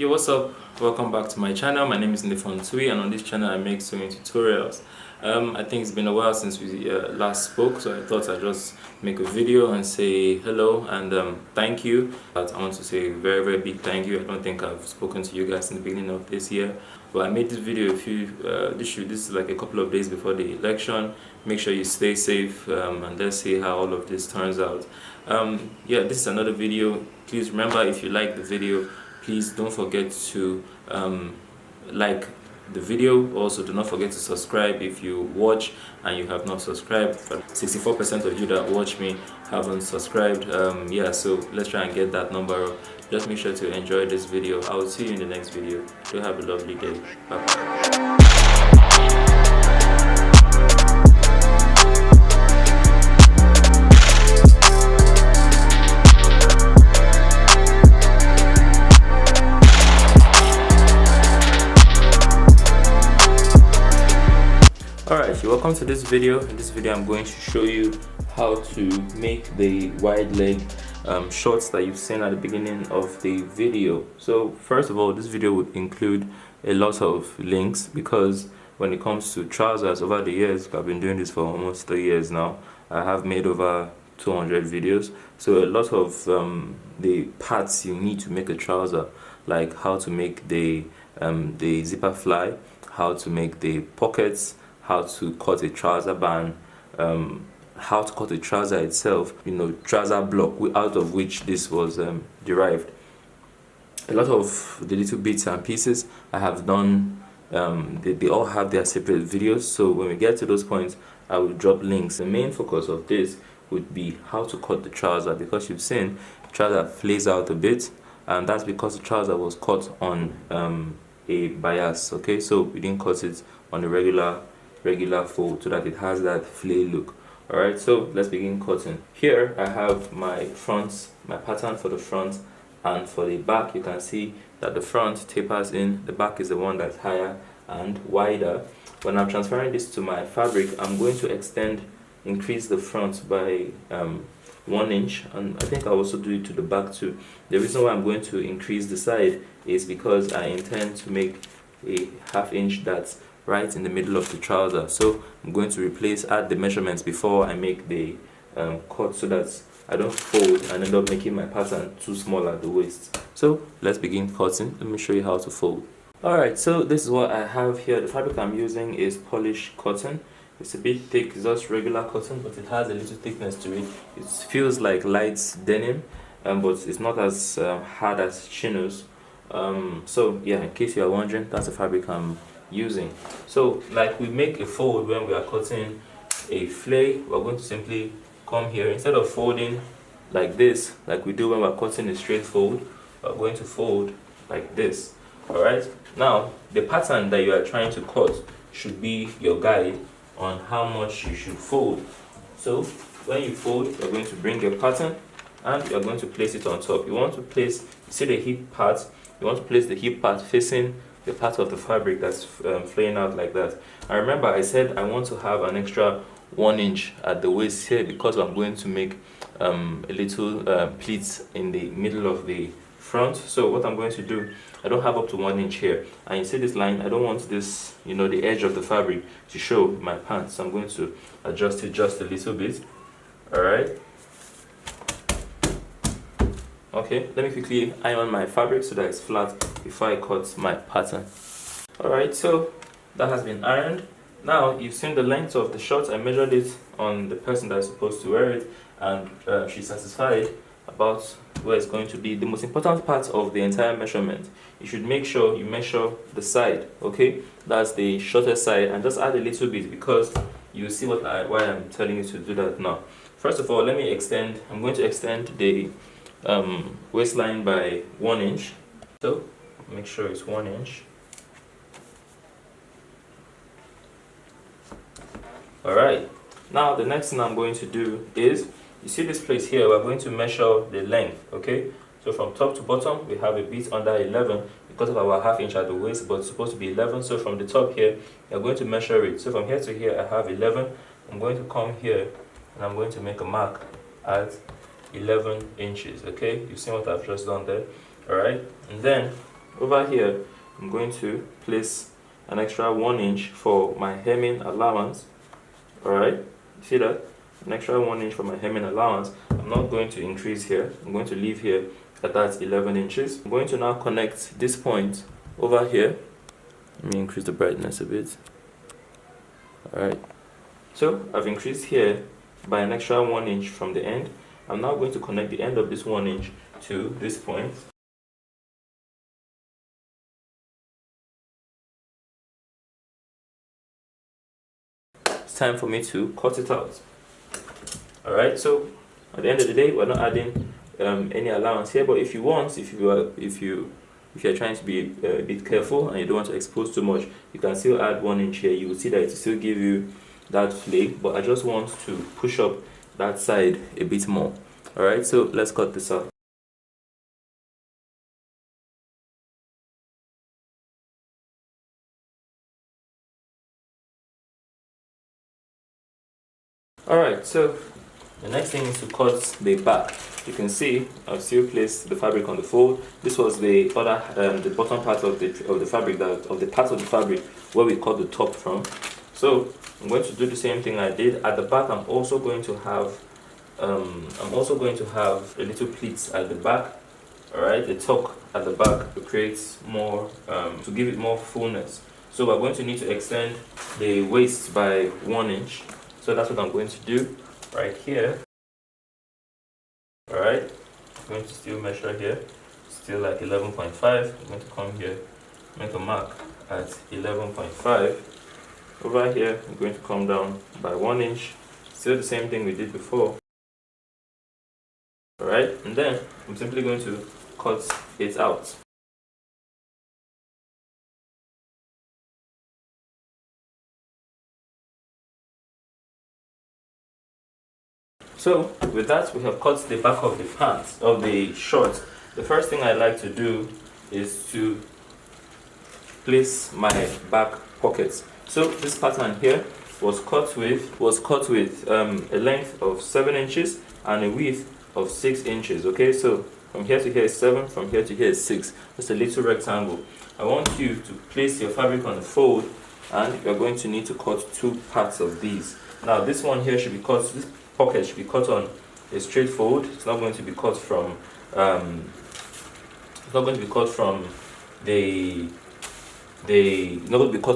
Yo, what's up? Welcome back to my channel. My name is Ndifon Ntui, and on this channel I make sewing tutorials. I think it's been a while since we last spoke, so I thought I'd just make a video and say hello and thank you. But I want to say a very big thank you. I don't think I've spoken to you guys in the beginning of this year, but I made this video this is like a couple of days before the election. Make sure you stay safe, and let's see how all of this turns out. Yeah, this is another video. Please remember, if you like the video, please don't forget to like the video. Also, do not forget to subscribe if you watch and you have not subscribed. 64% of you that watch me haven't subscribed. Yeah, so let's try and get that number up. Just make sure to enjoy this video. I will see you in the next video. Do have a lovely day. Bye. Alright, welcome to this video. In this video I'm going to show you how to make the wide leg shorts that you've seen at the beginning of the video. So first of all, this video would include a lot of links, because when it comes to trousers, over the years, I've been doing this for almost 3 years now, I have made over 200 videos. So a lot of the parts you need to make a trouser, like how to make the zipper fly, how to make the pockets, how to cut a trouser band, how to cut a trouser itself, trouser block, out of which this was derived. A lot of the little bits and pieces I have done, they all have their separate videos, so when we get to those points I will drop links. The main focus of this would be how to cut the trouser, because you've seen the trouser flays out a bit, and that's because the trouser was cut on a bias. Okay, so we didn't cut it on a regular fold so that it has that flay look. Alright, so let's begin cutting. Here I have my pattern for the front and for the back. You can see that the front tapers in, the back is the one that's higher and wider. When I'm transferring this to my fabric, I'm going to increase the front by 1 inch, and I think I'll also do it to the back too. The reason why I'm going to increase the side is because I intend to make a ½ inch that's right in the middle of the trouser. So I'm going to add the measurements before I make the cut, so that I don't fold and end up making my pattern too small at the waist. So let's begin cutting. Let me show you how to fold. Alright, so this is what I have here. The fabric I'm using is polished cotton. It's a bit thick, it's just regular cotton, but it has a little thickness to it. It feels like light denim, but it's not as hard as chinos. So yeah, in case you are wondering, that's the fabric I'm using. So like we make a fold when we are cutting a flay, we're going to simply come here. Instead of folding like this, like we do when we're cutting a straight fold, we're going to fold like this. Alright, now the pattern that you are trying to cut should be your guide on how much you should fold. So when you fold, you're going to bring your pattern and you're going to place it on top. You want to place, see the hip part, you want to place the hip part facing the part of the fabric that's flaying out like that. And remember, I said I want to have an extra 1 inch at the waist here, because I'm going to make a little pleats in the middle of the front. So what I'm going to do, I don't have up to 1 inch here, and you see this line, I don't want this, the edge of the fabric to show my pants, so I'm going to adjust it just a little bit. Alright, okay, let me quickly iron my fabric so that it's flat before I cut my pattern. Alright, so that has been ironed. Now you've seen the length of the shorts. I measured it on the person that is supposed to wear it, and she's satisfied about where it's going to be. The most important part of the entire measurement, you should make sure you measure the side. Okay, that's the shortest side, and just add a little bit, because you see why I'm telling you to do that now. First of all, I'm going to extend the waistline by 1 inch. So make sure it's 1 inch. Alright, now the next thing I'm going to do is, you see this place here, we're going to measure the length. Okay, so from top to bottom we have a bit under 11 because of our ½ inch at the waist, but it's supposed to be 11. So from the top here, we're going to measure it. So from here to here I have 11. I'm going to come here and I'm going to make a mark at 11 inches. Okay, you've seen what I've just done there. Alright, and then over here I'm going to place an extra 1 inch for my hemming allowance. Alright, see that? An extra 1 inch for my hemming allowance. I'm not going to increase here, I'm going to leave here at that 11 inches. I'm going to now connect this point over here. Let me increase the brightness a bit. Alright, so I've increased here by an extra 1 inch from the end. I'm now going to connect the end of this 1 inch to this point. It's time for me to cut it out. Alright, so at the end of the day, we're not adding any allowance here, but if you want, if you're trying to be a bit careful and you don't want to expose too much, you can still add 1 inch here. You will see that it will still give you that flake, but I just want to push up that side a bit more. Alright, so let's cut this out. Alright, so the next thing is to cut the back. You can see I've still placed the fabric on the fold. This was the other the bottom part of the fabric, the part of the fabric where we cut the top from. So I'm going to do the same thing I did at the back. I'm also going to have a little pleats at the back. Alright, the tuck at the back to create more to give it more fullness. So we're going to need to extend the waist by 1 inch. So that's what I'm going to do right here. Alright, I'm going to still measure here, still like 11.5. I'm going to come here, make a mark at 11.5. Over here, I'm going to come down by 1 inch, still the same thing we did before. Alright, and then I'm simply going to cut it out. So with that, we have cut the back of the pants, of the shorts. The first thing I like to do is to place my back pockets. So this pattern here was cut with a length of 7 inches and a width of 6 inches. Okay, so from here to here is 7, from here to here is 6. Just a little rectangle. I want you to place your fabric on the fold, and you're going to need to cut 2 parts of these. Now this one here should be cut, this pocket should be cut on a straight fold. It's not going to be cut from not going to be cut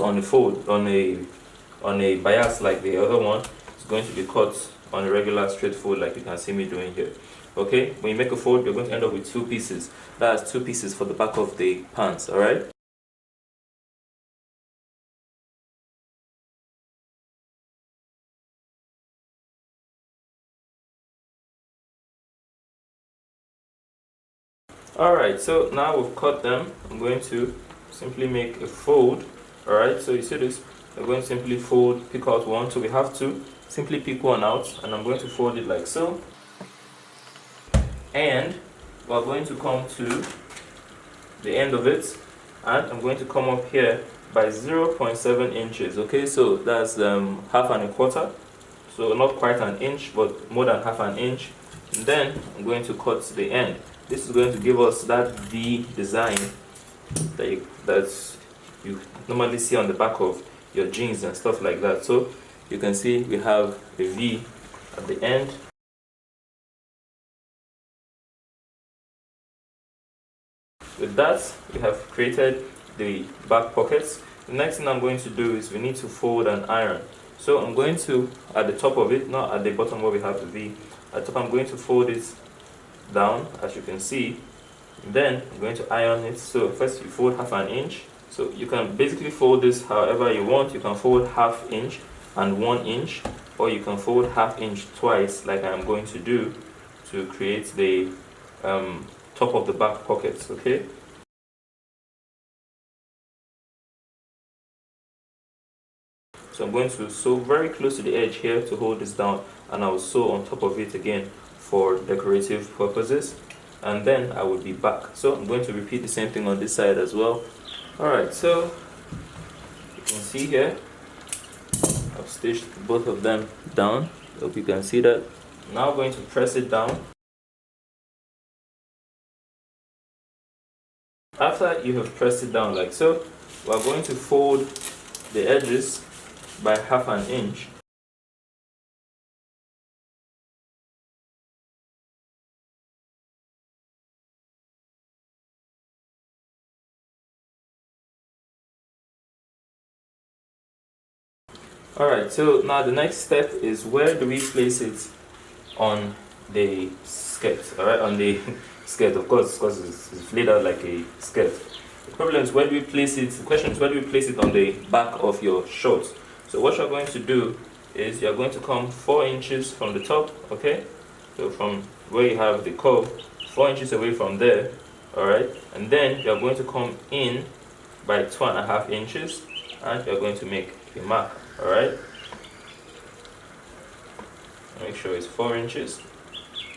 on the fold on a bias like the other one. It's going to be cut on a regular straight fold like you can see me doing here. Okay, when you make a fold, you're going to end up with 2 pieces. That's 2 pieces for the back of the pants. All right. Alright, so now we've cut them. I'm going to simply make a fold. Alright, so you see this, I'm going to simply fold, pick out one. So we have to simply pick one out, and I'm going to fold it like so. And we're going to come to the end of it, and I'm going to come up here by 0.7 inches. Okay, so that's half and a quarter. So not quite an inch, but more than half an inch. And then I'm going to cut to the end. This is going to give us that V design that you normally see on the back of your jeans and stuff like that. So you can see we have a V at the end. With that, we have created the back pockets. The next thing I'm going to do is we need to fold and iron. So I'm going to, at the top of it, not at the bottom where we have the V, at the top I'm going to fold it down, as you can see. Then I'm going to iron it. So first you fold half an inch. So you can basically fold this however you want. You can fold ½ inch and 1 inch, or you can fold ½ inch twice like I'm going to do to create the top of the back pockets. Okay. So I'm going to sew very close to the edge here to hold this down, and I will sew on top of it again for decorative purposes, and then I will be back. So I'm going to repeat the same thing on this side as well. Alright, so you can see here I've stitched both of them down. Hope you can see that. Now I'm going to press it down. after you have pressed it down like so, we're going to fold the edges by 1/2 inch. Alright, so now the next step is where do we place it on the skirt? Alright, on the skirt, of course, because it's laid out like a skirt. The problem is where do we place it? The question is where do we place it on the back of your shorts? So what you're going to do is you're going to come 4 inches from the top, okay? So from where you have the curve, 4 inches away from there, alright? And then you're going to come in by 2.5 inches and you're going to make a mark, alright? Make sure it's 4 inches.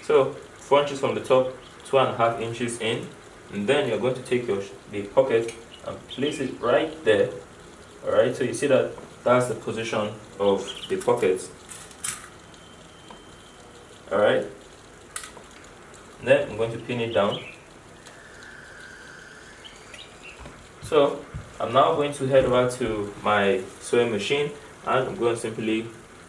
So 4 inches from the top, 2.5 inches in, and then you're going to take the pocket and place it right there. Alright, so you see that that's the position of the pocket. Alright, then I'm going to pin it down. So I'm now going to head over to my sewing machine and I'm going to simply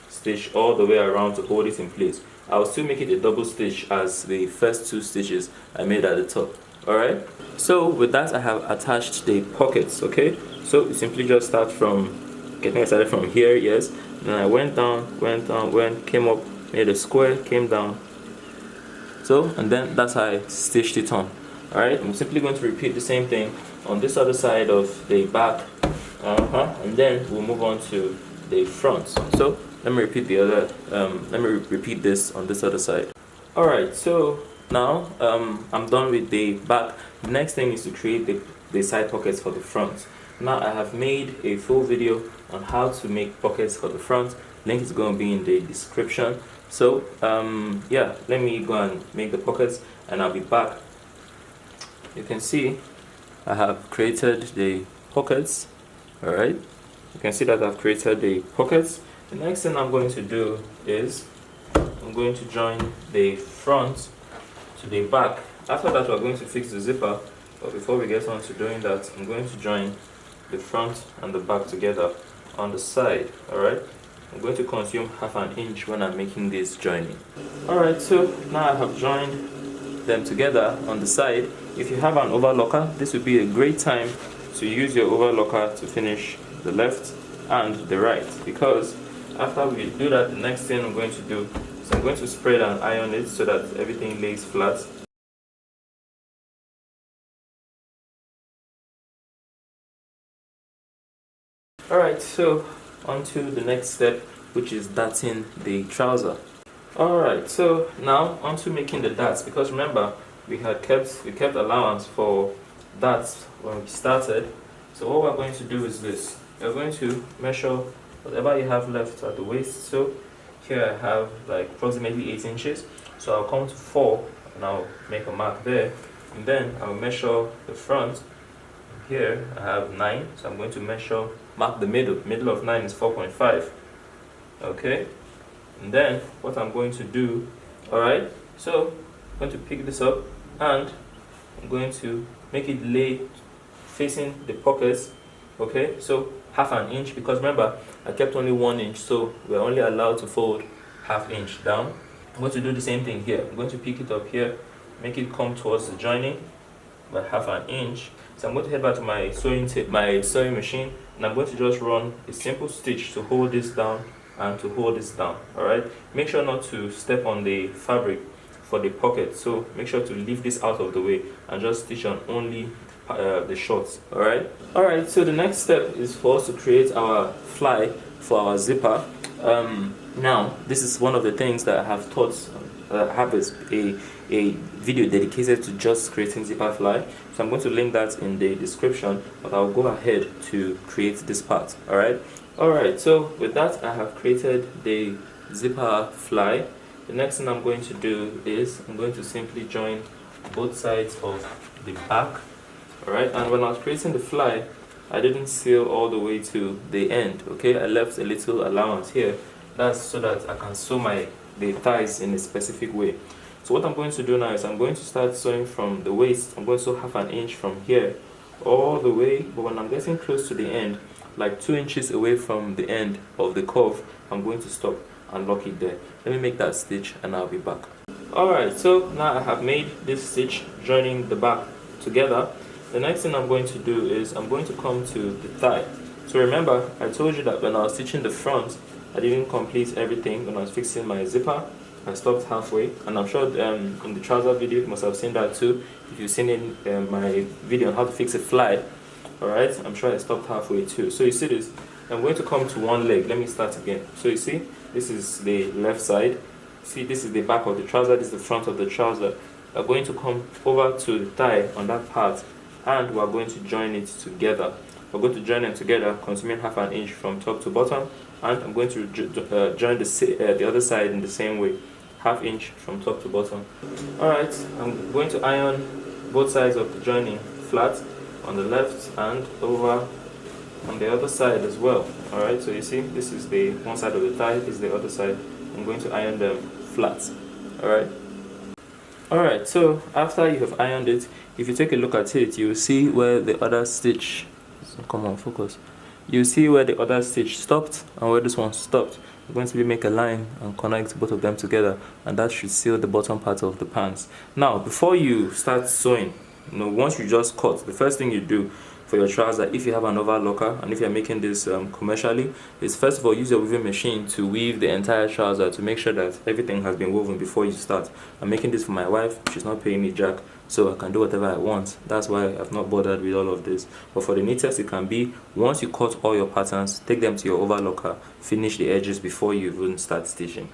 stitch all the way around to hold it in place. I'll still make it a double stitch as the first 2 stitches I made at the top. Alright, so with that I have attached the pockets, okay? So you simply just start from getting started from here, yes. Then I went down, came up, made a square, came down. So, and then that's how I stitched it on. Alright, I'm simply going to repeat the same thing on this other side of the back. And then we'll move on to the front. So let me repeat the other repeat this on this other side. Alright, so now I'm done with the back. The next thing is to create the side pockets for the front. Now I have made a full video on how to make pockets for the front. Link is going to be in the description. So yeah, let me go and make the pockets and I'll be back. You can see I have created the pockets. Alright, you can see that I've created the pockets. The next thing I'm going to do is I'm going to join the front to the back. After that we're going to fix the zipper, but before we get on to doing that, I'm going to join the front and the back together on the side. Alright, I'm going to consume 1/2 inch when I'm making this joining. Alright, so now I have joined them together on the side. If you have an overlocker, this would be a great time to use your overlocker to finish the left and the right, because after we do that, the next thing I'm going to do is I'm going to spread and iron it so that everything lays flat. Alright, so on to the next step, which is darting the trouser. Alright, so now on to making the darts, because remember we kept allowance for darts when we started. So what we're going to do is this. You're going to measure whatever you have left at the waist. So here I have like approximately 8 inches. So I'll come to 4 and I'll make a mark there. And then I'll measure the front. Here I have 9. So I'm going to mark the middle. Middle of 9 is 4.5. Okay. And then what I'm going to do, alright, so I'm going to pick this up and I'm going to make it lay facing the pockets. Okay, so 1/2 inch, because remember I kept only 1 inch, so we're only allowed to fold 1/2 inch down. I'm going to do the same thing here. I'm going to pick it up here, make it come towards the joining by 1/2 inch. So I'm going to head back to my sewing machine, and I'm going to just run a simple stitch to hold this down and to hold this down. Alright, make sure not to step on the fabric for the pocket, so make sure to leave this out of the way and just stitch on only the shorts. Alright, so the next step is for us to create our fly for our zipper. Now this is one of the things that I have taught, have a video dedicated to just creating zipper fly, so I'm going to link that in the description, but I'll go ahead to create this part. Alright, so with that I have created the zipper fly. The next thing I'm going to do is I'm going to simply join both sides of the back. Alright, and when I was creating the fly, I didn't seal all the way to the end. Okay, I left a little allowance here. That's so that I can sew the thighs in a specific way. So what I'm going to do now is I'm going to start sewing from the waist. I'm going to sew 1/2 inch from here all the way, but when I'm getting close to the end, like 2 inches away from the end of the curve, I'm going to stop and lock it there. Let me make that stitch and I'll be back. Alright, so now I have made this stitch joining the back together. The next thing I'm going to do is I'm going to come to the thigh. So remember, I told you that when I was stitching the front, I didn't complete everything. When I was fixing my zipper, I stopped halfway, and I'm sure in the trouser video you must have seen that too. If you've seen in my video on how to fix a fly, alright, I'm sure I stopped halfway too. So you see this, I'm going to come to one leg. Let me start again. So you see, this is the left side. See, this is the back of the trouser, this is the front of the trouser. We're going to come over to the thigh on that part, and we're going to join it together. We're going to join them together, consuming 1/2 inch from top to bottom, and I'm going to join the other side in the same way, 1/2 inch from top to bottom. Alright, I'm going to iron both sides of the joining flat on the left and over on the other side as well. Alright, so you see, this is the one side of the thigh, this is the other side. I'm going to iron them flat. Alright, so after you have ironed it, if you take a look at it, you will see where the other stitch, come on, focus. You see where the other stitch stopped and where this one stopped. I'm going to make a line and connect both of them together, and that should seal the bottom part of the pants. Now, before you start sewing, once you just cut, the first thing you do for your trouser, if you have an overlocker and if you're making this commercially, is first of all use your weaving machine to weave the entire trouser to make sure that everything has been woven before you start. I'm making this for my wife. She's not paying me jack, so I can do whatever I want. That's why I've not bothered with all of this. But for the neatest it can be, once you cut all your patterns, take them to your overlocker, finish the edges before you even start stitching.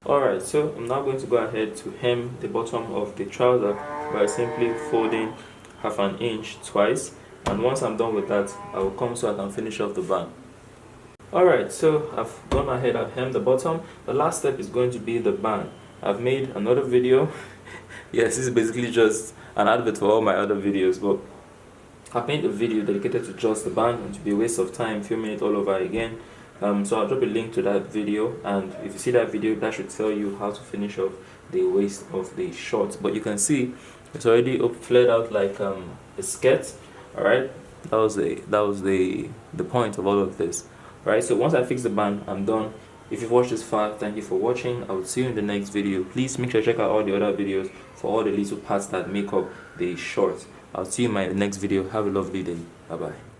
Alright, so I'm now going to go ahead to hem the bottom of the trouser by simply folding 1/2 inch twice. And once I'm done with that, I will come so I can finish off the band. Alright, so I've gone ahead, I've hemmed the bottom. The last step is going to be the band. I've made another video. Yes, this is basically just an advert for all my other videos, but I've made a video dedicated to just the band, and to be a waste of time filming it all over again. So I'll drop a link to that video, and if you see that video, that should tell you how to finish off the waist of the shorts. But you can see it's already flared out like a skirt. Alright, that was the point of all of this. Alright, so once I fix the band, I'm done. If you've watched this far, thank you for watching. I will see you in the next video. Please make sure to check out all the other videos for all the little parts that make up the shorts. I'll see you in my next video. Have a lovely day. Bye bye.